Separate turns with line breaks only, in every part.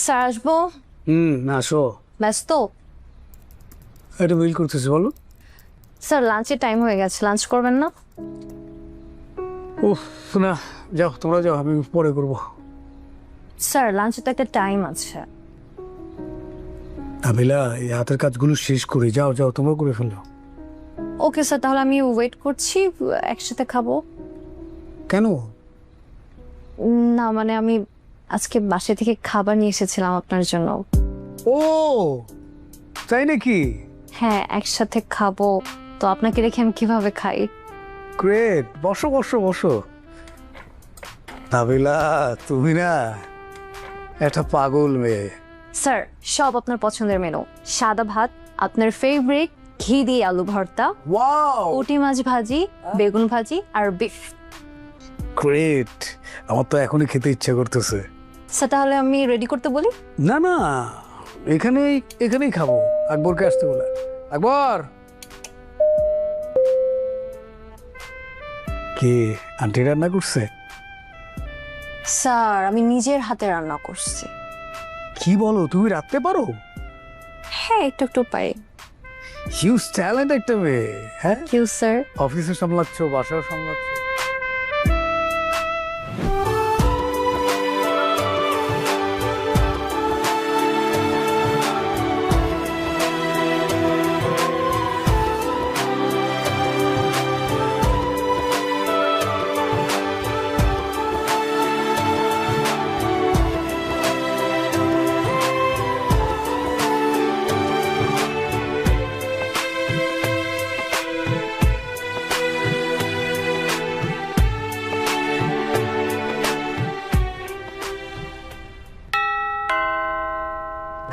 Sir আসবো?
আসো।
ব্যস্ত?
এটা বিল করতেছি, বলো।
স্যার লাঞ্চের টাইম হয়ে গেছে, লাঞ্চ করবেন না?
উফ, না, যাও তোমরা যাও, আমি পরে করবো।
স্যার লাঞ্চে তো একটা টাইম আছে।
আবিলা, এই হাতের কাজগুলো শেষ করি, যাও যাও তোমরা করে ফেলো।
ওকে স্যার, তাহলে আমি ওয়েট করছি, একসাথে খাবো।
কেন?
না মানে আমি আজকে বাসা থেকে খাবার নিয়ে এসেছিলাম আপনার জন্য।
ও তাই নাকি?
হ্যাঁ একসাথে খাবো, তো আপনাকে রেখে আমি কিভাবে খাই?
গ্রেট, বসো বসো বসো। আবিলা, তুমি না একটা পাগল মেয়ে।
স্যার সব আপনার পছন্দের মেনু, সাদা ভাত, আপনার ফেভারিট ঘি দিয়ে আলু ভর্তা,
ওয়াও,
পুঁটি মাছ ভাজি, বেগুন ভাজি আর বিফ।
গ্রেট, আমার তো এখনই খেতে ইচ্ছা করতেছে।
স্যার তাহলে আমি রেডি করতে বলি?
না না, এখানেই এখানেই খাবো। আকবরকে আসতে বলে। আকবর, কে আন্টি রান্না করছে?
স্যার আমি নিজের হাতে রান্না করছি।
কি বলো, তুমি রাখতে পারো?
হ্যাঁ একটু একটু পাই।
হিউজ ট্যালেন্ট একটা মেয়ে। হ্যাঁ,
কিউ স্যার।
অফিসে সামলাচ্ছ, বাসাও সামলাচ্ছ।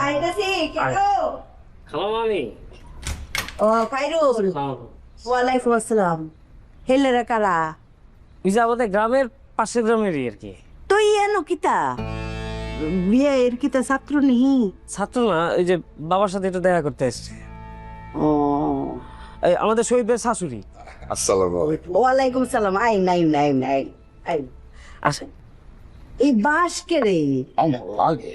আইতাছি কেটো।
হ্যালো মামি।
ও ফাইরুল, ওয়ালাইকুম আসসালাম। হেলেরা কারা?
ওই যে আমাদের গ্রামের পাশের গ্রামেরই আর কি।
তুই এনো কিতা বিয়ে এর কিতা ছাত্র নিহি?
ছাত্র না, ওই যে বাবার সাথে একটু দেখা করতে এসছে।
ও
এই আমাদের শহীদের শাশুড়ি।
আসসালামু আলাইকুম।
ওয়ালাইকুম সালাম। আই নাই নাই নাই আই
আসে।
এই বাস কে রে?
আমার লাগে।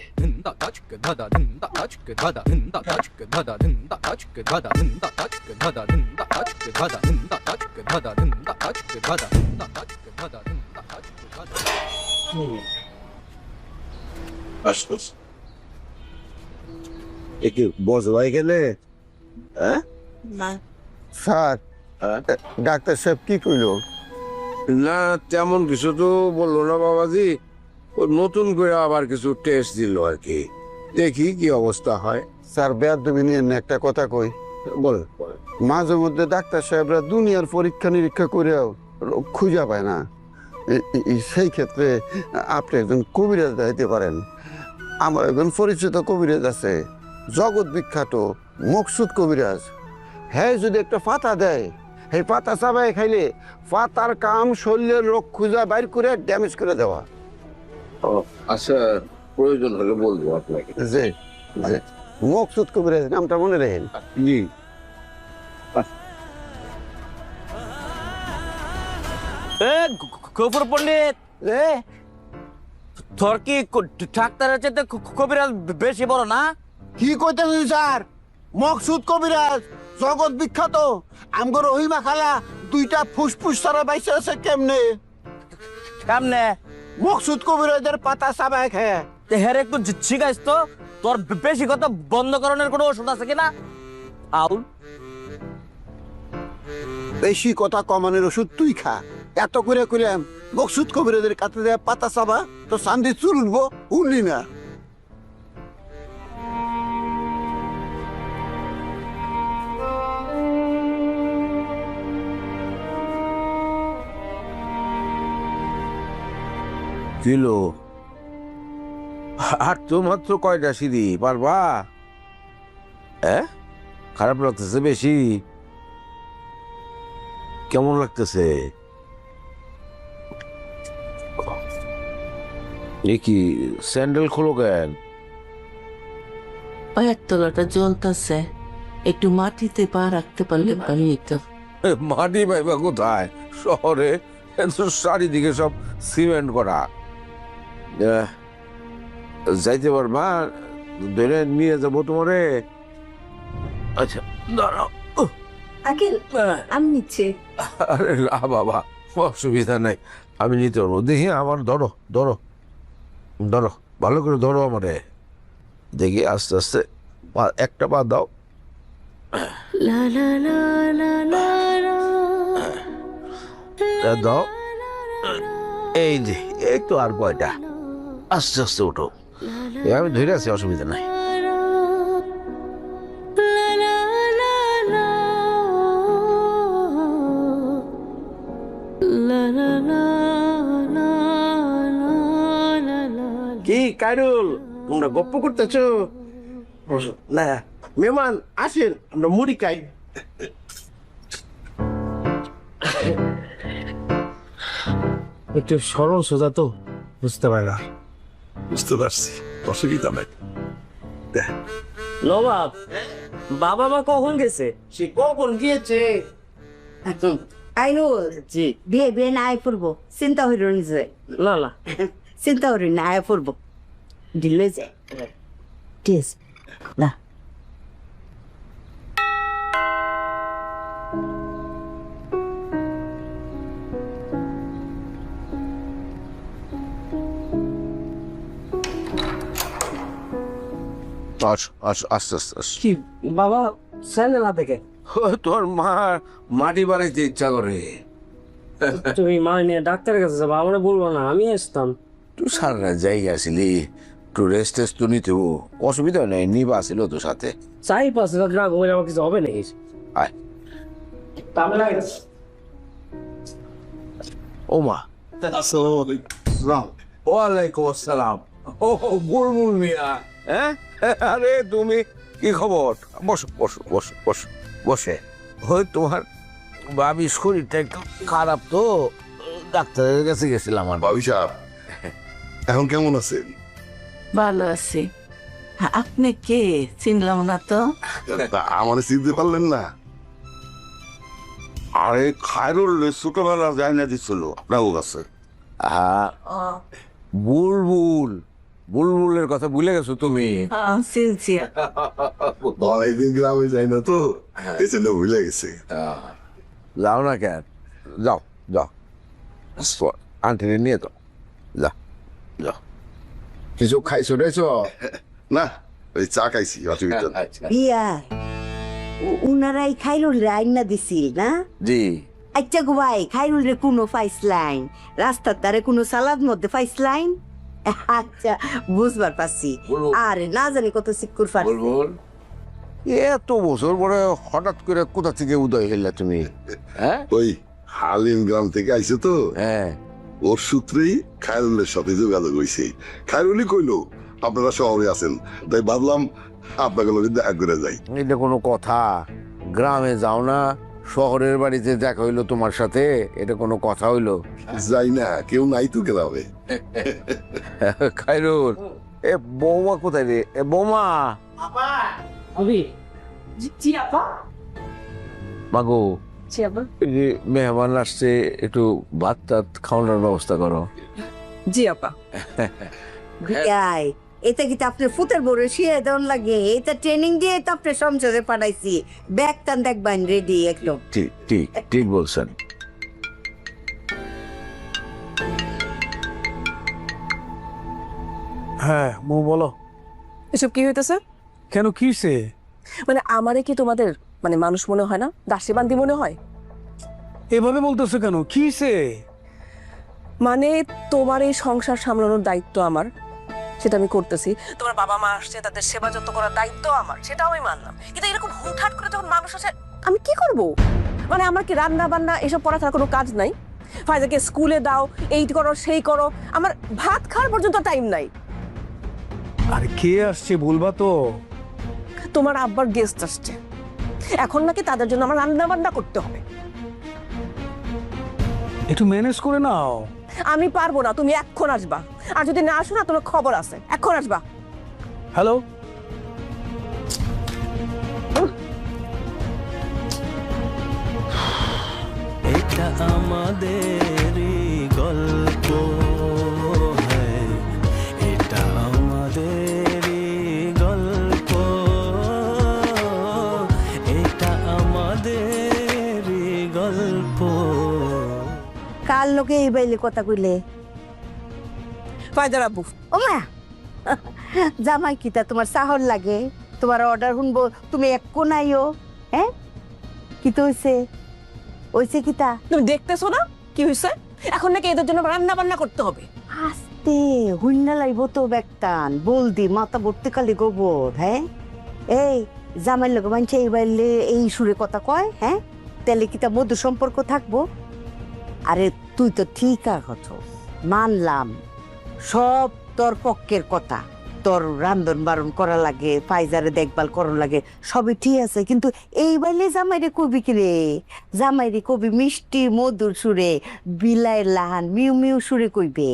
আসুস। একটু বসবাই গেলে? হ্যাঁ
না
স্যার, ডাক্তার সাহেব কি কইলো?
না তেমন কিছু তো বললো না বাবাজি। ও নতুন করে আবার কিছু টেস্ট দিল আর কি, দেখি কি অবস্থা হয়।
স্যার বেয়াদবি নিয়ে একটা কথা কই।
বল।
মাঝে মধ্যে ডাক্তার সাহেবরা দুনিয়ার পরীক্ষা নিরীক্ষা করেও রোগ খুঁজে পায় না। সেই ক্ষেত্রে আপনি একজন কবিরাজ দিতে পারেন। আমার একজন পরিচিত কবিরাজ আছে, জগৎ বিখ্যাত মকসুদ কবিরাজ। হ্যাঁ, যদি একটা পাতা দেয়, এই পাতা চাবাই খাইলে পাতার কাম শরীরের রোগ খুঁজা বাইর করে ড্যামেজ করে দেওয়া।
আচ্ছা, প্রয়োজন হলে বলবো আপনাকে।
যে যে মকসুদ কবিরাজ নামটা মনে রাখেন।
জি।
এ গফুর পণ্ডিত,
এ
তোর কি ডাক্তারের চাইতে কবিরাজ বেশি বড় না?
কি কইতেছেন স্যার? মকসুদ কবিরাজ জগৎ বিখ্যাত। আমগো রহিমা খালা দুইটা ফুসফুস সারা বাইসে আছে কেমনে?
কেমনে?
মকসুদ কবিরাজের পাতা চাবায় খায়।
হের একটু শিখাইস তো, তোর বেশি কথা বন্ধ করানোর কোনো ওষুধ আছে কিনা? আউল
বেশি কথা কমানোর ওষুধ তুই খা। এত করে করে মকসুদ কবিরাজের কাছে দেয়া পাতা চাবা তো শান্তি চুল উঠবো, উঠলি না।
কিলো আর তো মাত্র কয়টা সিঁড়ি পারবা? খারাপ লাগতেছে বেশি? কেমন লাগতেছে? এ কি স্যান্ডেল খোলো কেন?
পায়ের তলাটা জ্বলতেছে, একটু মাটিতে পা রাখতে পারলে ভালো হতো।
মাটি পাইবা কোথায়? শহরে চারিদিকে সব সিমেন্ট করা। যাইতে পারবা? ধরে নিয়ে যাবো তোমারে। আচ্ছা দাঁড়াও।
আঙ্কেল আমি নিচ্ছি।
আরে না বাবা, অসুবিধা নাই, আমি নিতে পারবো। দেখি আমার ধরো ধরো ধরো, ভালো করে ধরো আমারে। দেখি আস্তে আস্তে একটা পা দাও। দাও, এই যে এই তো আর কয়টা, আস্তে আস্তে উঠো। আমি ধরে আছি, অসুবিধা নাই।
কি কাইরুল, তোমরা গপ্প করতেছো? না মেহমান আসেন, আমরা মুড়ি খাই।
একটু সরল সোজা তো, বুঝতে পারে না।
বুঝতে পারছি, অসুবিধা নাই।
নবাব, বাবা মা কখন গেছে?
সে কখন গিয়েছে?
আইনুল
জি
বিয়ে বিয়ে না আয় পড়বো, চিন্তা হইল নিজে,
না না,
চিন্তা হইল না আয় পড়বো, দিল যে ঠিক আছে না।
আস্তে আস্তে।
কি বাবা স্যান্ডেল হাতে কে?
তোর মা মাটি বানাইতে ইচ্ছা করে।
তুমি মা নিয়ে ডাক্তারের কাছে যাবো, আমরা বলবো না, আমি আসতাম।
তুই সারা রাত জায়গা আসিলি, একটু রেস্ট টেস্ট তো নিতে অসুবিধা নেই, নিবা আসিল তোর সাথে।
চাই পাশে না ঘুমাইলে আমার কিছু হবে নাকি?
আয়। ও মা, ওয়ালাইকুম আসসালাম। ও বুলবুল মিয়া, হ্যাঁ? আরে তুমি, কি খবর? বসো বসো বসো বসো বসে। ওই তোমার বাবির শরীরটা একটু খারাপ তো, ডাক্তারের কাছে গেছিলাম। আমার
ভাবি সাহেব এখন কেমন আছেন?
ভালো আছি। আপনি কে? চিনলাম না তো।
তা আমারে চিনতে পারলেন না?
আরে খায়রুল ছোটবেলা যায় না দিছিল আপনার কাছে।
হ্যাঁ, বুলবুল, বুলবুলের কথা ভুলে গেছো তুমি?
চিনছি।
অনেকদিন গ্রামে যাই না তো, এই জন্য ভুলে গেছে।
যাও না কেন, যাও যাও, আন্টিনে নিয়ে তো যা যাও।
কিছু খাইছো রেছো?
না, ওই চা খাইছি, অসুবিধা নাই।
বিয়া উনারাই খাইরুল রে আইনা দিছিল না?
জি।
আচ্ছা গো ভাই, খাইরুল রে কোনো ফাইসলাইন, রাস্তার ধারে কোনো সালাদ মধ্যে ফাইসলাইন? আচ্ছা বুঝবার পারছি। আরে না জানি কত সিক্কুর ফাট।
বুলবুল, এত বছর পরে হঠাৎ করে কোথা থেকে উদয় হইলা তুমি? হ্যাঁ
ওই হালিম গ্রাম থেকে আইছে তো,
হ্যাঁ,
ওর সূত্রেই খায়রুলের সাথে যোগাযোগ হয়েছে। খায়রুলই কইলো আপনারা শহরে আছেন, তাই ভাবলাম আপনাকে লোকের দেখা করে যাই।
এটা কোনো কথা? গ্রামে যাও না, শহরের বাড়িতে দেখা হইলো তোমার সাথে, এটা কোনো কথা হইলো?
যাই না, কেউ নাই তো গ্রামে।
খায়রুল, এ বৌমা কোথায় রে? এ বৌমা,
ভাবি। জি আপা।
মাগো,
জি আব্বা।
এই যে মেহমান আসছে, একটু ভাত টাত খাওয়ানোর ব্যবস্থা করো।
জি আপা।
বিয়াই এটা কি আপনার ফুতের বড় শিয়ে দেওয়ার লাগে? এটা ট্রেনিং দিয়ে তো আপনার সংসদে পাঠাইছি। ব্যাগ টান দেখবেন রেডি একদম।
ঠিক ঠিক ঠিক বলছেন।
হ্যাঁ মু বলো।
এসব কি হইতেছে?
কেন কিসে?
মানে আমারে কি তোমাদের মানে মানুষ মনে হয় না, দাসী বান্দি মনে হয়?
এভাবে বলতেছো কেন? কিসে?
মানে তোমার এই সংসার সামলানোর দায়িত্ব আমার, সেটা আমি করতেছি। তোমার বাবা মা আসছে, তাদের সেবা যত্ন করার দায়িত্ব আমার, সেটাও আমি মানলাম। কিন্তু এরকম হুটহাট করে যখন মানুষ আসে, আমি কি করব? মানে আমার কি রান্না বান্না এসব পড়া ছাড়া কোনো কাজ নাই? ফায়দাকে স্কুলে দাও, এই করো সেই করো, আমার ভাত খাওয়ার পর্যন্ত টাইম নাই।
আরে কে আসছে বলবা তো?
তোমার আব্বার গেস্ট আসছে, এখন নাকি তাদের জন্য আমার রান্না বান্না করতে হবে।
একটু ম্যানেজ করে নাও।
আমি পারবো না, তুমি এখন আসবা। আর যদি না আসো না, তোমার খবর আছে, এখন আসবা।
হ্যালো,
এটা আমাদের গল্প, এটা আমাদের
কার লোকে এই বাইলে কথা কইলে?
ফায়দার আব্বু।
ও মা, জামাই কিতা তোমার সাহর লাগে? তোমার অর্ডার শুনবো তুমি এক কোনাইও? হ্যাঁ, কি তো হইছে কিতা?
তুমি দেখতেছো না কি হয়েছে? এখন নাকি এদের জন্য রান্না বান্না করতে হবে।
আস্তে হুইন্না লাইব তো ব্যাগটান বলদি মাথা ভর্তি কালি গোবর। হ্যাঁ, এই জামাই লোক মানছে এই বাইলে এই সুরে কথা কয়? হ্যাঁ, তাহলে কিতা মধু সম্পর্ক থাকবো? আরে তুই তো ঠিক আছে, মানলাম সব তোর পক্ষের কথা, তোর রান্ধন বারণ করা লাগে, ফাইজারে দেখভাল করা লাগে, সবই ঠিক আছে, কিন্তু এই বাইলে জামাইরে কবি কি রে? জামাইরে কবি মিষ্টি মধুর সুরে, বিলাইয়ের লাহান মিউ মিউ সুরে কইবে।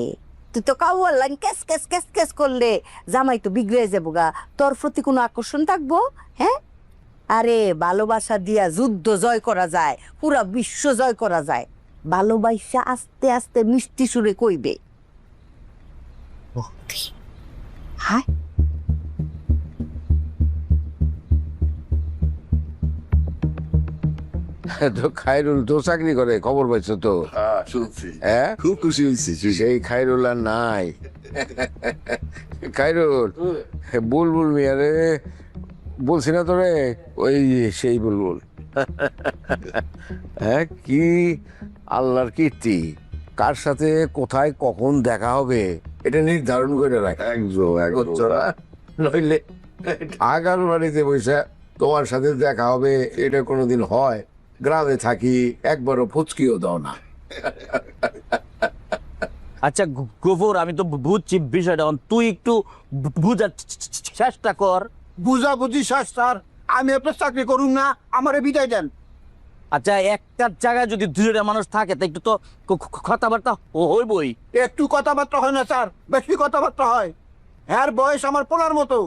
তুই তো কাউয়ার লাইন ক্যাস ক্যাস ক্যাস ক্যাস করলে জামাই তো বিগড়ে যাবো গা, তোর প্রতি কোনো আকর্ষণ থাকবো? হ্যাঁ, আরে ভালোবাসা দিয়া যুদ্ধ জয় করা যায়, পুরা বিশ্ব জয় করা যায়। ভালোবাসা আস্তে আস্তে মিষ্টি সুরে কইবে। হায়,
তো খায়রুল তো চাকরি করে, খবর পাইছো তো?
শুনছি,
হ্যাঁ,
খুব খুশি হয়েছি।
সেই খায়রুল আর নাই। খায়রুল, বুলবুল মিয়া রে বলছি না তোরে, ওই সেই বুলবুল। হ্যাঁ, কি আল্লাহর কীর্তি, কার সাথে কোথায় কখন দেখা হবে এটা নির্ধারণ করে রাখে। নইলে আগার বাড়িতে বসে তোমার সাথে দেখা হবে এটা কোনোদিন হয়? গ্রামে থাকি, একবারও ফুচকিও দাও না।
আচ্ছা গফুর, আমি তো বুঝছি বিষয়টা, তুই একটু বুঝার চেষ্টা কর।
বুঝা বুঝি শেষ স্যার, আমি আপনার চাকরি করুন না, আমারে বিদায় দেন।
আচ্ছা, একটা জায়গায় যদি দুইটা মানুষ থাকে তা একটু তো কথাবার্তা হইবই।
একটু কথাবার্তা হয় না স্যার, বেশি কথাবার্তা হয়। হ্যার বয়স আমার পোলার মতো,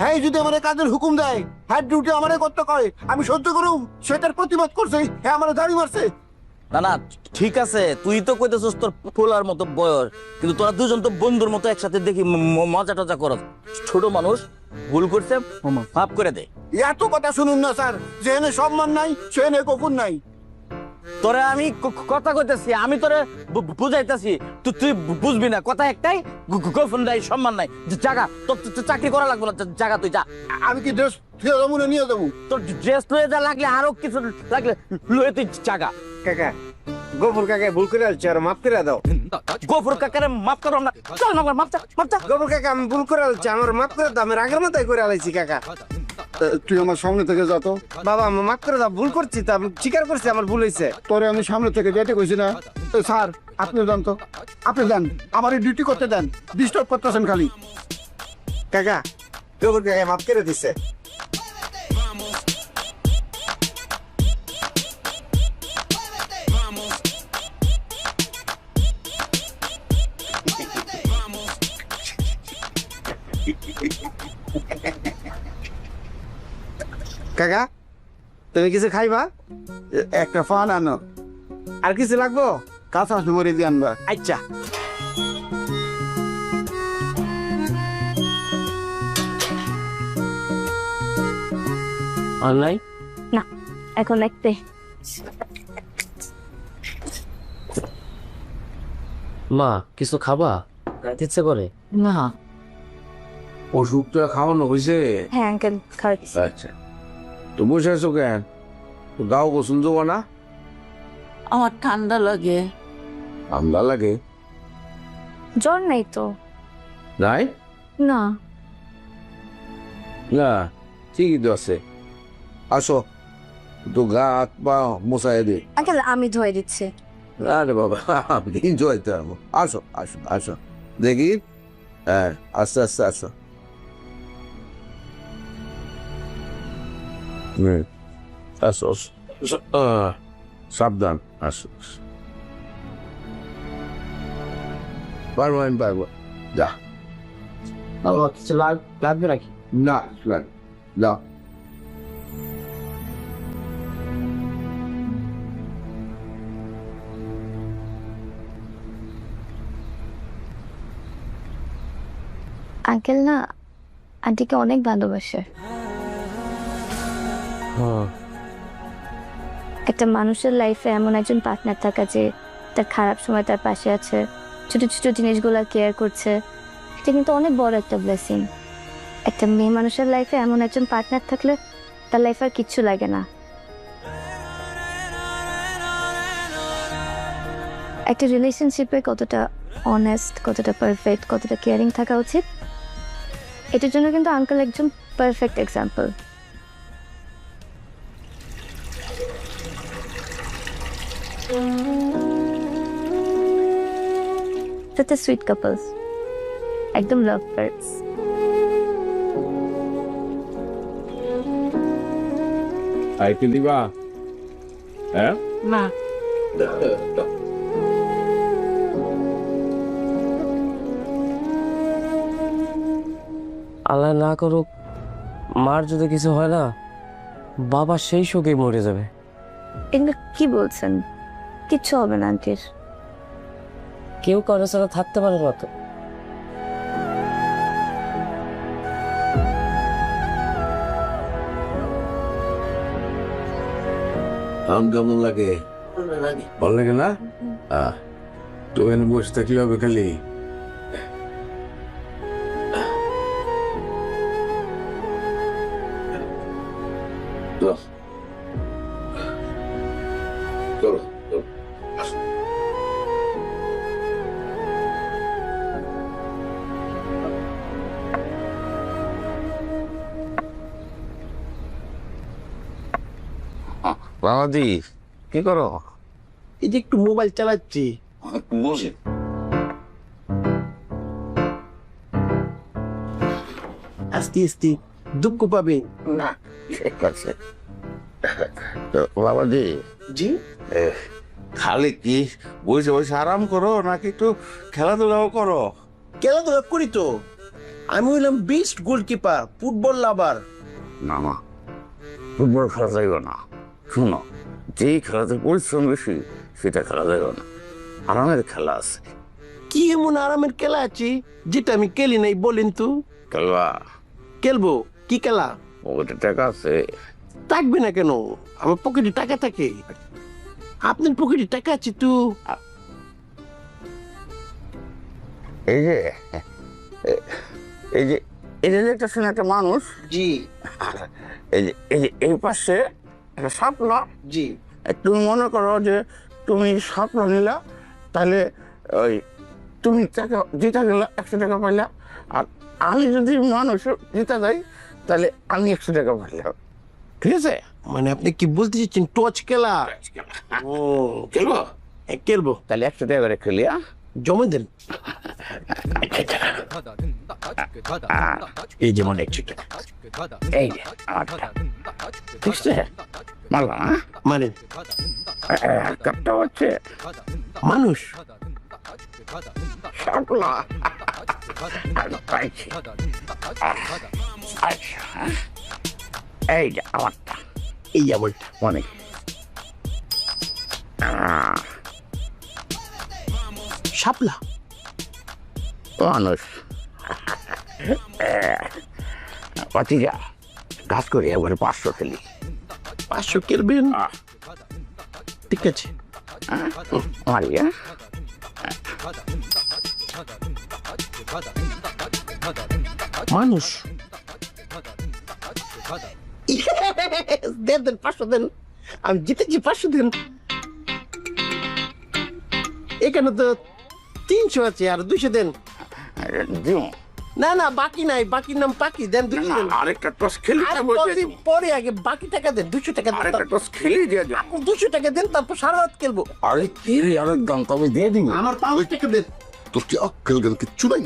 হ্যাঁ যদি আমার কাজের হুকুম দেয়, হ্যাঁ ডিউটি আমারে করতে কয়, আমি সহ্য করুম, সেটার প্রতিবাদ করছে, হ্যাঁ আমার দাড়ি মারছে।
না না, ঠিক আছে, তুই তো কইতেছিস তোর পোলার মতো বয়স, কিন্তু তোরা দুজন তো বন্ধুর মতো একসাথে দেখি মজা টজা করস। ছোট মানুষ ভুল করছে, মাফ করে দে।
এত কথা শুনুন না স্যার, যেখানে সম্মান নাই সেখানে কখন নাই।
তোরে আমি কথা কইতেছি, আমি তোরে বুঝাইতেছি, তুই বুঝবি না। কথা একটাই, গোফন নাই, সম্মান নাই, জায়গা তোর চাকরি করা লাগবে না, জায়গা তুই যা।
আমি কি ড্রেস ফিরে দেবো না নিয়ে দেবো?
তোর ড্রেস লয়ে যা, লাগলে আরো কিছু লাগলে লয়ে তুই জায়গা।
কাকা, গোবর কাকা ভুল করে আসছে, আর মাফ করে দাও।
গোফর কাকারে মাফ করো না, চল না, মাফ চা, মাফ চা।
গোবর কাকা আমি ভুল করে আসছে, আমার মাফ করে দাও, আমি রাগের মাথায় করে আলাইছি কাকা।
তুই আমার সামনে থেকে যা তো।
বাবা আমার মাফ করে দাও, ভুল করছি, তা আমি স্বীকার করছি আমার ভুল হয়েছে।
তোরে আমি সামনে থেকে যেতে কইছি না? স্যার আপনি যান তো, আপনি যান, আমার এই ডিউটি করতে দেন, ডিস্টার্ব করতেছেন খালি।
কাকা, গোবর কাকা মাফ করে দিছে। কাকা, তুমি কিছু খাইবা?
একটা ফান আনো,
আর কিছু লাগবো?
কাঁচা মরে দিয়ে আনবা।
আচ্ছা।
অনলাইন
না, এখন একতে
মা কিছু খাবা? ইচ্ছে করে
না।
ওষুধটা খাওয়ানো হয়েছে?
হ্যাঁ আঙ্কেল, খাওয়াচ্ছি।
আচ্ছা, তো বসে আছো কেন? গাও গোসল দেবো না?
আমার ঠান্ডা লাগে।
ঠান্ডা লাগে?
জ্বর নাই তো?
নাই
না।
না, ঠিকই তো আছে। আসো, তো গা হাত পা মোছাই দে।
আঙ্কেল আমি ধুয়ে দিচ্ছি।
আরে বাবা, আপনি জয়তে পারবো। আসো আসো আসো, দেখি। হ্যাঁ, আস্তে আস্তে আসো। আসো আসো, সাবধান, আসো। পারবো, আমি পারবো, যা।
কিছু লাগবে নাকি?
না, না।
আঙ্কেল না আন্টিকে অনেক ভালোবাসে। একটা মানুষের লাইফে এমন একজন পার্টনার থাকা যে তার খারাপ সময় তার পাশে আছে, ছোট ছোট জিনিসগুলো কেয়ার করছে, এটা কিন্তু অনেক বড় একটা ব্লেসিং। একটা মেয়ে মানুষের লাইফে এমন একজন পার্টনার থাকলে তার লাইফে আর কিচ্ছু লাগে না। একটা রিলেশনশিপে কতটা অনেস্ট, কতটা পারফেক্ট, কতটা কেয়ারিং থাকা উচিত, এটার জন্য কিন্তু আঙ্কেল একজন perfect example. Such a sweet couples, একদম লাভ বার্ডস।
আইতে দিবা? হ্যাঁ
না
আল্লাহ না করুক, মার যদি কিছু হয় না, বাবা সেই শোকেই মরে যাবে।
এগুলো কি বলছেন? কিচ্ছু হবে না আন্টির।
কেউ কারো ছাড়া থাকতে পারে না তো।
আম কেমন লাগে? ভালো লাগে না? তো এনে বসে থাকলে হবে খালি? চলো
বাবাজি, কি করো?
এই যে একটু মোবাইল চালাচ্ছি।
বসে
আস্তে আস্তে দুঃখ পাবে
না, ঠিক আছে। তো বাবাজি,
জি
খালি কি বসে বসে আরাম করো নাকি একটু খেলাধুলাও করো?
খেলাধুলা করি তো। আমি হইলাম বেস্ট গোলকিপার, ফুটবল লাভার।
না না, ফুটবল খেলা যাইব না। শুনো, যেই খেলাতে পরিশ্রম বেশি সেটা খেলা যাইব না। আরামের খেলা আছে।
কি এমন আরামের খেলা আছে যেটা আমি খেলি নাই বলেন তো?
খেলবা?
খেলবো। কি খেলা?
পকেটে টাকা আছে?
থাকবে না কেন? আমার পকেটে টাকা থাকে। আপনার পকেটে টাকা আছে তো?
এই যে এই যে এই যে একটা শুনে একটা মানুষ,
জি
এই যে এই পাশে একটা স্বপ্ন।
জি
তুমি মনে করো যে তুমি স্বপ্ন নিলা, তাহলে ওই তুমি টাকা জিতা গেলা, 100 টাকা পাইলা। আর আমি যদি মানুষ জিতা যাই তাহলে আমি 100 টাকা পাইলাম। ঠিক আছে?
মানে আপনি কি বলতে চাচ্ছেন টচ খেলা? ও
খেলবো?
খেলবো।
তাহলে 100 টাকা করে খেলি।
জমে দেন। এই যেমন 100 টাকা।
এই যে আমারটা। ঠিক আছে? মারলাম, হ্যাঁ?
মানে
কাপটা হচ্ছে
মানুষ
শাপলা। পাইছি। আচ্ছা, এই যে আমারটা।
এই যেমনটা
অনেক
শাপলা
মানুষ। পাতিজা গাছ করি একবারে 500 খেলি।
500 খেলবেন? ঠিক আছে।
মারিয়া
মানুষ দেন দেন 500 দেন। আমি জিতেছি, 500 দেন। এখানে তো 300 আছে, আর 200 দেন। না না, বাকি নাই, বাকির নাম বাকি দেন। 200 দেন।
আরেকটা টস খেলি,
আর পরে আগে বাকি টাকা দেন। 200 টাকা দেন।
আরেকটা টস খেলি দিয়ে যাও।
200 টাকা দেন, তারপর সারা রাত খেলবো।
আরে কি রে, আরেক দাম তবে দিয়ে দিবি।
আমার 500 টাকা দেন।
তোর কি আক্কেল জ্ঞান কিচ্ছু নাই?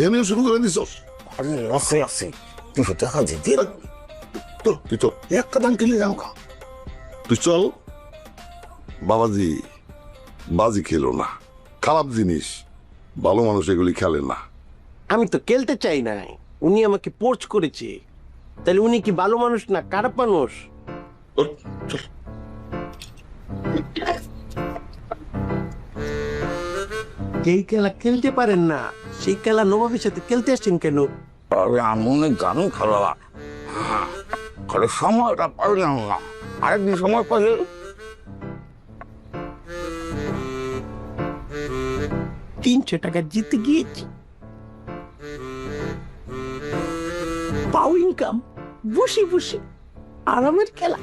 এমনিও শুরু করে দিছস।
আরে আছে আছে, 200 টাকা দিয়ে
তো তুই চল,
একটা দাম খেলি যাও খা।
তুই চল। বাবাজি বাজি খেলো না, খারাপ জিনিস। ভালো মানুষ এগুলি খেলে না।
আমি তো খেলতে চাই না, উনি আমাকে পোর্চ করেছে। তাহলে উনি কি ভালো মানুষ না খারাপ মানুষ?
চল।
যেই খেলা খেলতে পারেন না সেই খেলা নবাবের সাথে খেলতে আসছেন কেন?
আরে আমি অনেক গানও খেলা, খালি সময়টা পাইলাম না। আরেকদিন সময় পাইলে
300 টাকা জিতে গিয়েছি। পাও ইনকাম, বসে বসে আরামের খেলা।